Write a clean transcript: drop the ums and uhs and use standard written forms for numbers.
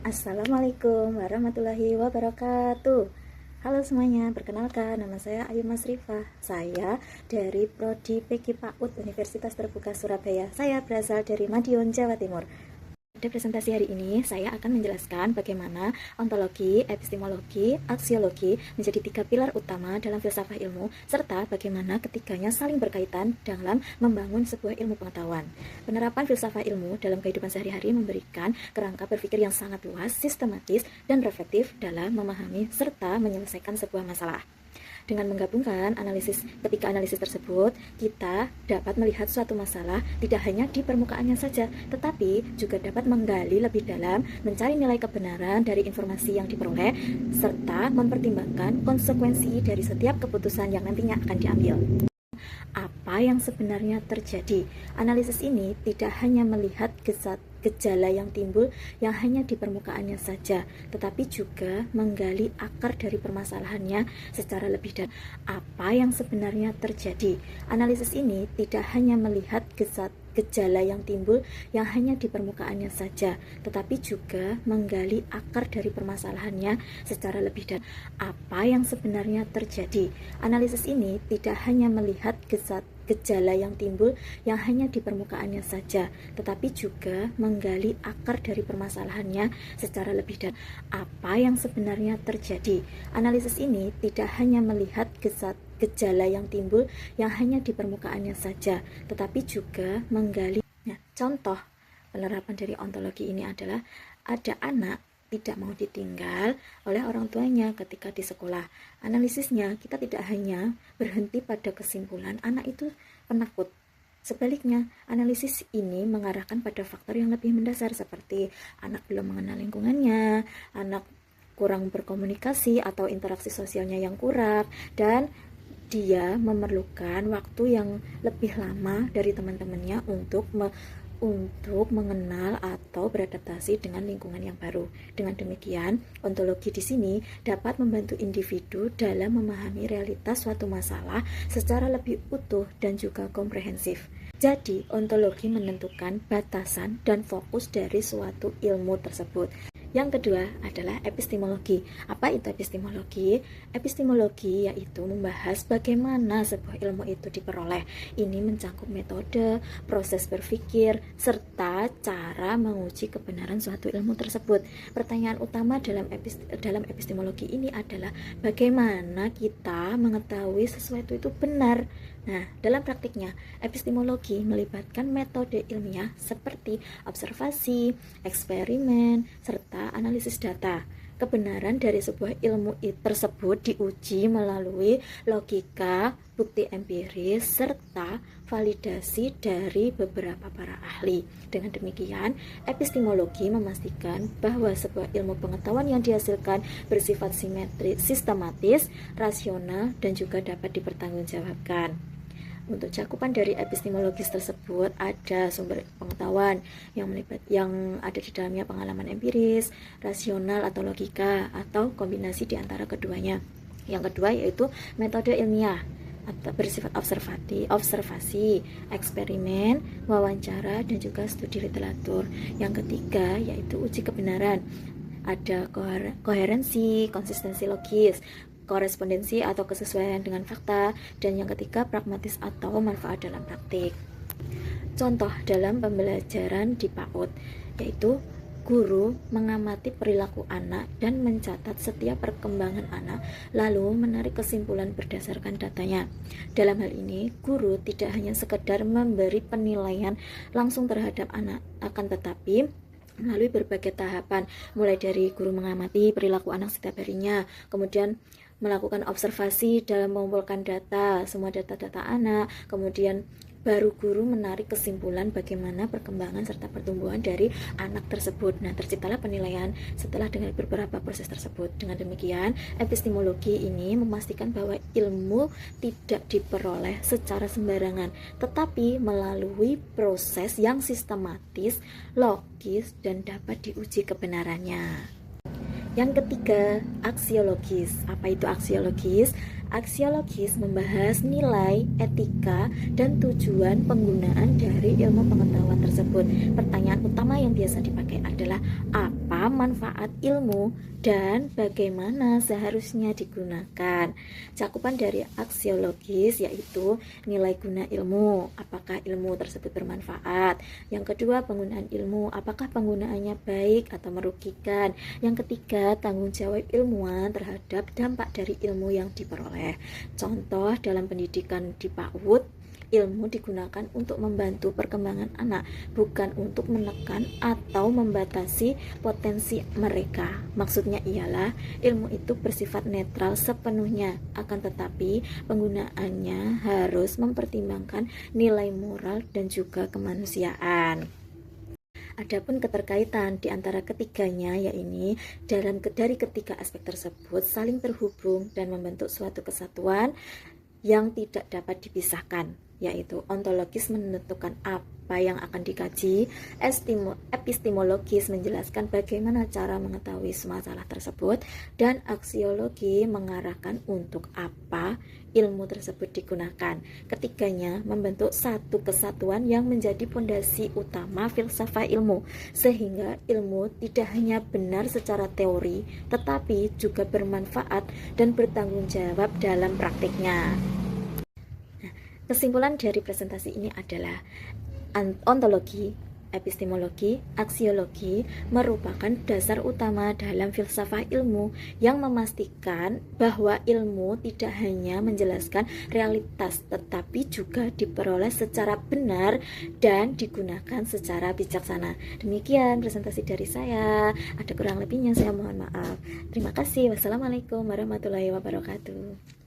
Assalamualaikum warahmatullahi wabarakatuh. Halo semuanya, perkenalkan nama saya Ayu Masrifah. Saya dari Prodi PG PAUD Universitas Terbuka Surabaya. Saya berasal dari Madiun, Jawa Timur. Pada presentasi hari ini, saya akan menjelaskan bagaimana ontologi, epistemologi, aksiologi menjadi 3 pilar utama dalam filsafat ilmu, serta bagaimana ketiganya saling berkaitan dalam membangun sebuah ilmu pengetahuan. Penerapan filsafat ilmu dalam kehidupan sehari-hari memberikan kerangka berpikir yang sangat luas, sistematis, dan reflektif dalam memahami serta menyelesaikan sebuah masalah. Dengan menggabungkan ketiga analisis tersebut, kita dapat melihat suatu masalah tidak hanya di permukaannya saja, tetapi juga dapat menggali lebih dalam, mencari nilai kebenaran dari informasi yang diperoleh, serta mempertimbangkan konsekuensi dari setiap keputusan yang nantinya akan diambil. Apa yang sebenarnya terjadi? Analisis ini tidak hanya melihat gejala yang timbul yang hanya di permukaannya saja, tetapi juga menggali akar dari permasalahannya secara lebih dalam. Apa yang sebenarnya terjadi? Analisis ini tidak hanya melihat gejala yang timbul yang hanya di permukaannya saja, tetapi juga menggali akar dari permasalahannya secara lebih dalam. Apa yang sebenarnya terjadi? Analisis ini tidak hanya melihat gejala yang timbul yang hanya di permukaannya saja, tetapi juga menggali akar dari permasalahannya secara lebih dalam. Apa yang sebenarnya terjadi? Analisis ini tidak hanya melihat gejala yang timbul yang hanya di permukaannya saja, tetapi juga menggali. Contoh penerapan dari ontologi ini adalah ada anak tidak mau ditinggal oleh orang tuanya ketika di sekolah. Analisisnya, kita tidak hanya berhenti pada kesimpulan anak itu penakut. Sebaliknya, analisis ini mengarahkan pada faktor yang lebih mendasar seperti anak belum mengenal lingkungannya, anak kurang berkomunikasi atau interaksi sosialnya yang kurang, dan dia memerlukan waktu yang lebih lama dari teman-temannya untuk mengenal atau beradaptasi dengan lingkungan yang baru. Dengan demikian, ontologi di sini dapat membantu individu dalam memahami realitas suatu masalah secara lebih utuh dan juga komprehensif. Jadi, ontologi menentukan batasan dan fokus dari suatu ilmu tersebut. Yang kedua adalah epistemologi. Apa itu epistemologi? Epistemologi yaitu membahas bagaimana sebuah ilmu itu diperoleh. Ini mencakup metode, proses berpikir, serta cara menguji kebenaran suatu ilmu tersebut. Pertanyaan utama dalam epistemologi ini adalah bagaimana kita mengetahui sesuatu itu benar. Nah, dalam praktiknya, epistemologi melibatkan metode ilmiah seperti observasi, eksperimen, serta analisis data. Kebenaran dari sebuah ilmu tersebut diuji melalui logika, bukti empiris, serta validasi dari beberapa para ahli. Dengan demikian, epistemologi memastikan bahwa sebuah ilmu pengetahuan yang dihasilkan bersifat sistematis, rasional, dan juga dapat dipertanggungjawabkan. Untuk cakupan dari epistemologis tersebut ada sumber pengetahuan yang ada di dalamnya pengalaman empiris, rasional atau logika, atau kombinasi di antara keduanya. Yang kedua yaitu metode ilmiah atau bersifat observasi, eksperimen, wawancara, dan juga studi literatur. Yang ketiga yaitu uji kebenaran. Ada koherensi, konsistensi logis, korespondensi atau kesesuaian dengan fakta, dan yang ketiga pragmatis atau manfaat dalam praktik. Contoh dalam pembelajaran di PAUD yaitu guru mengamati perilaku anak dan mencatat setiap perkembangan anak, lalu menarik kesimpulan berdasarkan datanya. Dalam hal ini, guru tidak hanya sekedar memberi penilaian langsung terhadap anak, akan tetapi melalui berbagai tahapan, mulai dari guru mengamati perilaku anak setiap harinya, kemudian melakukan observasi dalam mengumpulkan semua data-data anak, kemudian baru guru menarik kesimpulan bagaimana perkembangan serta pertumbuhan dari anak tersebut. Nah, terciptalah penilaian setelah dengan beberapa proses tersebut. Dengan demikian, epistemologi ini memastikan bahwa ilmu tidak diperoleh secara sembarangan, tetapi melalui proses yang sistematis, logis, dan dapat diuji kebenarannya. Yang ketiga, aksiologis. Apa itu aksiologis? Aksiologis membahas nilai, etika, dan tujuan penggunaan dari ilmu pengetahuan tersebut. Pertanyaan utama yang biasa dipakai adalah apa apa manfaat ilmu dan bagaimana seharusnya digunakan. Cakupan dari aksiologis yaitu nilai guna ilmu, apakah ilmu tersebut bermanfaat. Yang kedua, penggunaan ilmu, apakah penggunaannya baik atau merugikan. Yang ketiga, tanggung jawab ilmuwan terhadap dampak dari ilmu yang diperoleh. Contoh dalam pendidikan di PAUD, ilmu digunakan untuk membantu perkembangan anak, bukan untuk menekan atau membatasi potensi mereka. Maksudnya ialah ilmu itu bersifat netral sepenuhnya, akan tetapi penggunaannya harus mempertimbangkan nilai moral dan juga kemanusiaan. Adapun keterkaitan di antara ketiganya, yakni dari ketiga aspek tersebut saling terhubung dan membentuk suatu kesatuan yang tidak dapat dipisahkan, yaitu ontologis menentukan apa yang akan dikaji, epistemologis menjelaskan bagaimana cara mengetahui masalah tersebut, dan aksiologi mengarahkan untuk apa ilmu tersebut digunakan. Ketiganya membentuk satu kesatuan yang menjadi fondasi utama filsafat ilmu, sehingga ilmu tidak hanya benar secara teori, tetapi juga bermanfaat dan bertanggung jawab dalam praktiknya. Kesimpulan dari presentasi ini adalah ontologi, epistemologi, aksiologi merupakan dasar utama dalam filsafat ilmu yang memastikan bahwa ilmu tidak hanya menjelaskan realitas tetapi juga diperoleh secara benar dan digunakan secara bijaksana. Demikian presentasi dari saya. Ada kurang lebihnya saya mohon maaf. Terima kasih. Wassalamualaikum warahmatullahi wabarakatuh.